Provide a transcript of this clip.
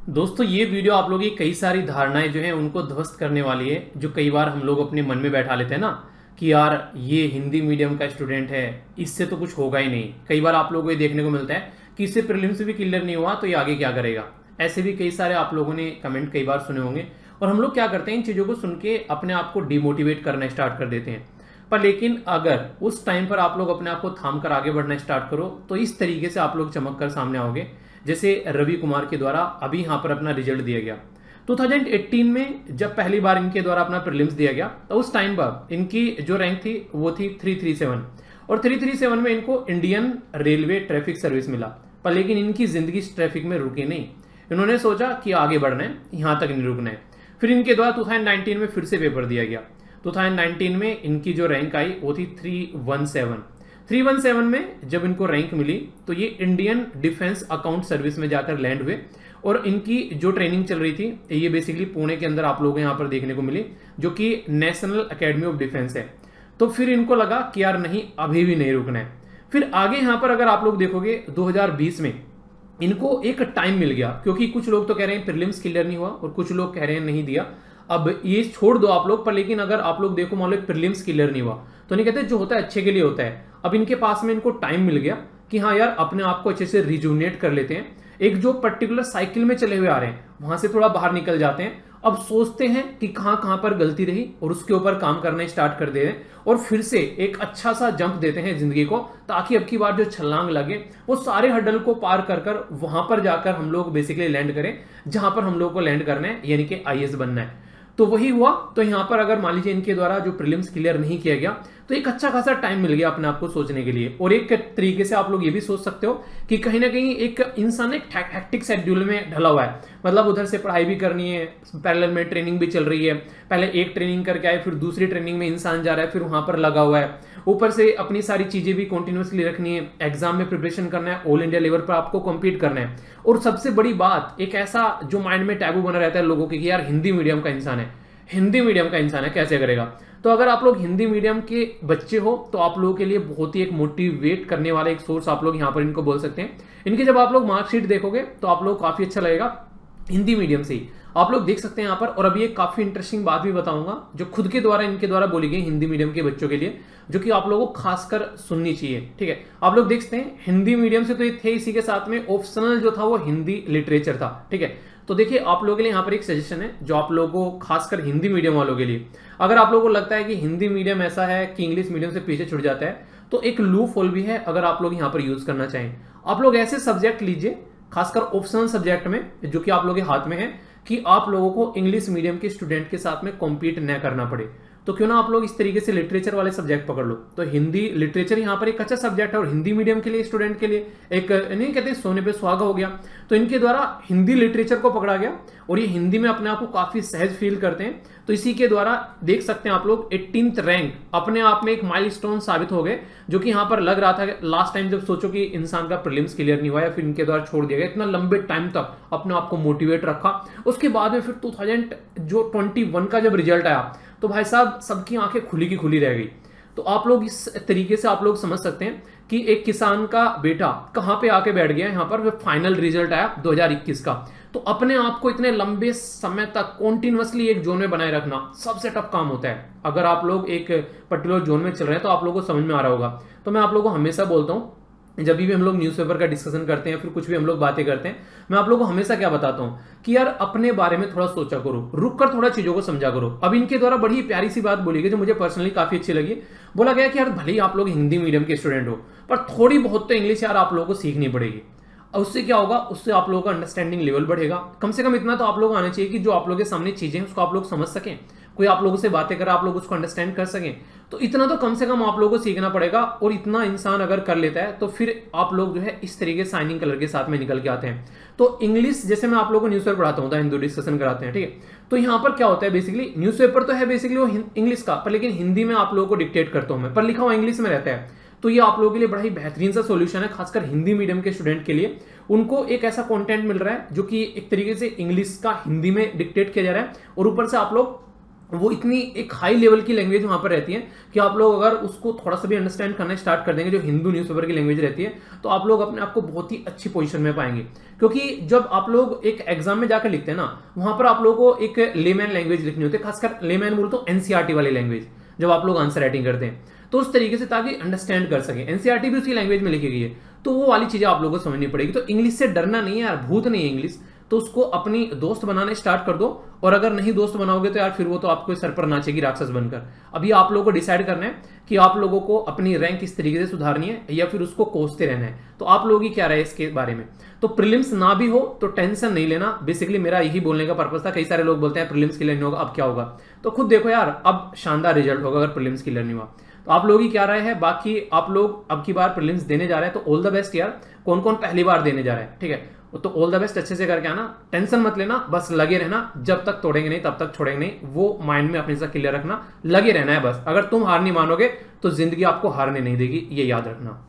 दोस्तों ये वीडियो आप लोगों की कई सारी धारणाएं जो हैं उनको ध्वस्त करने वाली है। जो कई बार हम लोग अपने मन में बैठा लेते हैं ना कि यार ये हिंदी मीडियम का स्टूडेंट है, इससे तो कुछ होगा ही नहीं। कई बार आप लोगों को ये देखने को मिलता है कि इससे प्रीलिम्स भी क्लियर नहीं हुआ तो ये आगे क्या करेगा। ऐसे भी कई सारे आप लोगों ने कमेंट कई बार सुने होंगे और हम लोग क्या करते हैं, इन चीज़ों को सुन के अपने आप को डिमोटिवेट करना स्टार्ट कर देते हैं। पर लेकिन अगर उस टाइम पर आप लोग अपने आप को थाम कर आगे बढ़ना स्टार्ट करो तो इस तरीके से आप लोग चमक कर सामने आओगे। जैसे रवि कुमार के द्वारा अभी यहाँ पर अपना रिजल्ट दिया गया 2018 में, जब पहली बार इनके द्वारा अपना प्रीलिम्स दिया गया तो उस टाइम पर इनकी जो रैंक थी वो थी 337 और 337 में इनको इंडियन रेलवे ट्रैफिक सर्विस मिला। पर लेकिन इनकी जिंदगी इस ट्रैफिक में रुकी नहीं, इन्होंने सोचा कि आगे बढ़ना है, यहाँ तक नहीं रुकना है। फिर इनके द्वारा 2019 में फिर से पेपर दिया गया। 2019 में इनकी जो रैंक आई वो थी 317 में जब इनको रैंक मिली तो ये इंडियन डिफेंस अकाउंट सर्विस में जाकर लैंड हुए और इनकी जो ट्रेनिंग चल रही थी ये बेसिकली पुणे के अंदर आप लोगों को यहाँ पर देखने को मिली, जो कि नेशनल एकेडमी ऑफ डिफेंस है। तो फिर इनको लगा कि यार नहीं, अभी भी नहीं रुकना है। फिर आगे यहाँ पर अगर आप लोग देखोगे 2020 में इनको एक टाइम मिल गया, क्योंकि कुछ लोग तो कह रहे हैं प्रीलिम्स क्लियर नहीं हुआ और कुछ लोग कह रहे हैं नहीं दिया। अब ये छोड़ दो आप लोग, पर लेकिन अगर आप लोग देखो मान लो प्रीलिम्स क्लियर नहीं हुआ तो नहीं कहते जो होता है अच्छे के लिए होता है। अब इनके पास में इनको टाइम मिल गया कि हाँ यार अपने आप को अच्छे से रिजुनेट कर लेते हैं, एक जो पर्टिकुलर साइकिल में चले हुए आ रहे हैं वहां से थोड़ा बाहर निकल जाते हैं। अब सोचते हैं कि कहां कहां पर गलती रही और उसके ऊपर काम करना स्टार्ट कर दे रहे हैं और फिर से एक अच्छा सा जंप देते हैं जिंदगी को, ताकि अब की बार जो छलांग लगे वो सारे हडल को पार कर कर वहां पर जाकर हम लोग बेसिकली लैंड करें जहां पर हम लोग को लैंड करना है, यानी कि आईएएस बनना है। तो वही हुआ। तो यहां पर अगर मान लीजिए इनके द्वारा जो प्रीलिम्स क्लियर नहीं किया गया तो एक अच्छा खासा टाइम मिल गया अपने आप को सोचने के लिए। और एक तरीके से आप लोग ये भी सोच सकते हो कि कहीं ना कहीं एक इंसान एक हेक्टिक शेड्यूल में ढला हुआ है, मतलब उधर से पढ़ाई भी करनी है, पैरेलल में ट्रेनिंग भी चल रही है। पहले एक ट्रेनिंग करके आए, फिर दूसरी ट्रेनिंग में इंसान जा रहा है, फिर वहां पर लगा हुआ है, ऊपर से अपनी सारी चीजें भी कंटिन्यूअसली रखनी है, एग्जाम में प्रिपरेशन करना है, ऑल इंडिया लेवल पर आपको कम्पीट करना है। और सबसे बड़ी बात, एक ऐसा जो माइंड में टैबू बना रहता है लोगों के कि यार हिंदी मीडियम का इंसान है, हिंदी मीडियम का इंसान है, कैसे करेगा। तो अगर आप लोग हिंदी मीडियम के बच्चे हो तो आप लोगों के लिए बहुत ही एक मोटिवेट करने वाला एक सोर्स आप लोग यहाँ पर इनको बोल सकते हैं। इनके जब आप लोग मार्कशीट देखोगे तो आप लोग काफी अच्छा लगेगा, हिंदी मीडियम से ही आप लोग देख सकते हैं यहाँ पर। और अभी एक काफी इंटरेस्टिंग बात भी बताऊंगा जो खुद के द्वारा इनके द्वारा बोली गई हिंदी मीडियम के बच्चों के लिए, जो कि आप लोगों को खासकर सुननी चाहिए। ठीक है, आप लोग देख सकते हैं हिंदी मीडियम से तो ये थे, इसी के साथ में ऑप्शनल जो था वो हिंदी लिटरेचर था। ठीक है, तो देखिए आप लोगों के लिए यहाँ पर एक सजेशन है जो आप लोगों को खासकर हिंदी मीडियम वालों के लिए, अगर आप लोगों को लगता है कि हिंदी मीडियम ऐसा है कि इंग्लिश मीडियम से पीछे छूट जाता है, तो एक लूप होल भी है अगर आप लोग यहाँ पर यूज करना चाहें। आप लोग ऐसे सब्जेक्ट लीजिए खासकर ऑप्शनल सब्जेक्ट में जो कि आप लोगों के हाथ में है, कि आप लोगों को इंग्लिश मीडियम के स्टूडेंट के साथ में कॉम्पीट न करना पड़े। तो क्यों ना आप लोग इस तरीके से लिटरेचर वाले सब्जेक्ट पकड़ लो। तो हिंदी लिटरेचर यहाँ पर एक अच्छा सब्जेक्ट है और हिंदी मीडियम के लिए स्टूडेंट के लिए एक नहीं कहते सोने पे सुहागा हो गया। तो इनके द्वारा हिंदी लिटरेचर को पकड़ा गया और ये हिंदी में अपने आप को काफी सहज फील करते हैं। तो इसी के द्वारा देख सकते हैं आप लोग 18th रैंक अपने आप में एक माइलस्टोन साबित हो गए, जो कि यहाँ पर लग रहा था लास्ट टाइम जब सोचो कि इंसान का प्रीलिम्स क्लियर नहीं हुआ या फिर इनके द्वारा छोड़ दिया गया, इतना लंबे टाइम तक अपने आप को मोटिवेट रखा। उसके बाद में फिर 2021 का जब रिजल्ट आया तो भाई साहब सबकी आंखें खुली की खुली रह गई। तो आप लोग इस तरीके से आप लोग समझ सकते हैं कि एक किसान का बेटा कहां पे आके बैठ गया यहाँ पर। फाइनल रिजल्ट आया 2021 का। तो अपने आप को इतने लंबे समय तक कॉन्टिन्यूअसली एक जोन में बनाए रखना सबसे टफ काम होता है। अगर आप लोग एक पर्टिकुलर जोन में चल रहे हैं तो आप लोगों को समझ में आ रहा होगा। तो मैं आप लोगों को हमेशा बोलता हूं, जब भी हम लोग न्यूज़पेपर का डिस्कशन करते हैं, फिर कुछ भी हम लोग बातें करते हैं, मैं आप लोगों को हमेशा क्या बताता हूं कि यार अपने बारे में थोड़ा सोचा करो, रुक कर थोड़ा चीजों को समझा करो। अब इनके द्वारा बड़ी प्यारी सी बात बोली गई जो मुझे पर्सनली काफी अच्छी लगी। बोला गया कि यार भले ही आप लोग हिंदी मीडियम के स्टूडेंट हो, पर थोड़ी बहुत तो इंग्लिश यार आप लोगों को सीखनी पड़ेगी। और उससे क्या होगा, उससे आप लोगों का अंडरस्टैंडिंग लेवल बढ़ेगा। कम से कम इतना तो आप लोग आना चाहिए कि जो आप लोगों के सामने चीजें हैं उसको आप लोग समझ सकें, कोई आप लोगों से बातें कर आप लोग उसको अंडरस्टैंड कर सकें। तो इतना तो कम से कम आप लोगों को सीखना पड़ेगा। और इतना इंसान अगर कर लेता है तो फिर आप लोग जो है इस तरीके साइनिंग कलर के साथ में निकल के आते हैं। तो इंग्लिश जैसे मैं आप लोगों को न्यूज़पेपर पढ़ाता हूँ, हिंदू डिस्कशन कराते हैं, ठीक है। तो यहाँ पर क्या होता है, बेसिकली न्यूज़पेपर तो है बेसिकली वो इंग्लिश का, पर लेकिन हिंदी में आप लोगों को डिक्टेट करता हूँ मैं, पर लिखा हुआ इंग्लिश में रहता है। तो ये आप लोगों के लिए बड़ा ही बेहतरीन सा सॉल्यूशन है, खासकर हिंदी मीडियम के स्टूडेंट के लिए। उनको एक ऐसा कंटेंट मिल रहा है जो कि एक तरीके से इंग्लिश का हिंदी में डिक्टेट किया जा रहा है और ऊपर से आप लोग वो इतनी एक हाई लेवल की लैंग्वेज वहां पर रहती है कि आप लोग अगर उसको थोड़ा सा भी अंडरस्टैंड करना स्टार्ट कर देंगे, जो हिंदू न्यूज़पेपर की लैंग्वेज रहती है, तो आप लोग अपने आप को बहुत ही अच्छी पोजीशन में पाएंगे। क्योंकि जब आप लोग एक एग्जाम में जाकर लिखते हैं ना, वहां पर आप लोगों को एक लेमैन लैंग्वेज लिखनी होती है, खासकर लेमैन बोलते तो एनसीईआरटी वाली लैंग्वेज, जब आप लोग आंसर राइटिंग करते हैं तो उस तरीके से, ताकि अंडरस्टैंड कर सके। एनसीईआरटी भी उसी लैंग्वेज में लिखी गई है, तो वो वाली चीजें आप लोगों को समझनी पड़ेगी। तो इंग्लिश से डरना नहीं है यार, भूत नहीं है इंग्लिश, तो उसको अपनी दोस्त बनाने स्टार्ट कर दो। और अगर नहीं दोस्त बनाओगे तो यार फिर वो तो आपको सर पर नाचेगी राक्षस बनकर। अभी आप लोगों को डिसाइड करना है कि आप लोगों को अपनी रैंक किस तरीके से सुधारनी है या फिर उसको कोसते रहना है। तो आप लोगों की क्या राय है इसके बारे में? तो प्रीलिम्स ना भी हो तो टेंशन नहीं लेना, बेसिकली मेरा यही बोलने का पर्पस था। कई सारे लोग बोलते हैं प्रीलिम्स क्लियर नहीं होगा, अब क्या होगा? तो खुद देखो यार, अब शानदार रिजल्ट होगा अगर प्रीलिम्स क्लियर नहीं हुआ। तो आप लोगों की क्या राय है? बाकी आप लोग अब की बार प्रीलिम्स देने जा रहे हैं तो ऑल द बेस्ट यार। कौन कौन पहली बार देने जा रहे हैं, ठीक है, तो ऑल द बेस्ट, अच्छे से करके आना, टेंशन मत लेना, बस लगे रहना। जब तक तोड़ेंगे नहीं तब तक छोड़ेंगे नहीं, वो माइंड में अपने से क्लियर रखना, लगे रहना है बस। अगर तुम हार नहीं मानोगे तो जिंदगी आपको हारने नहीं देगी, ये याद रखना।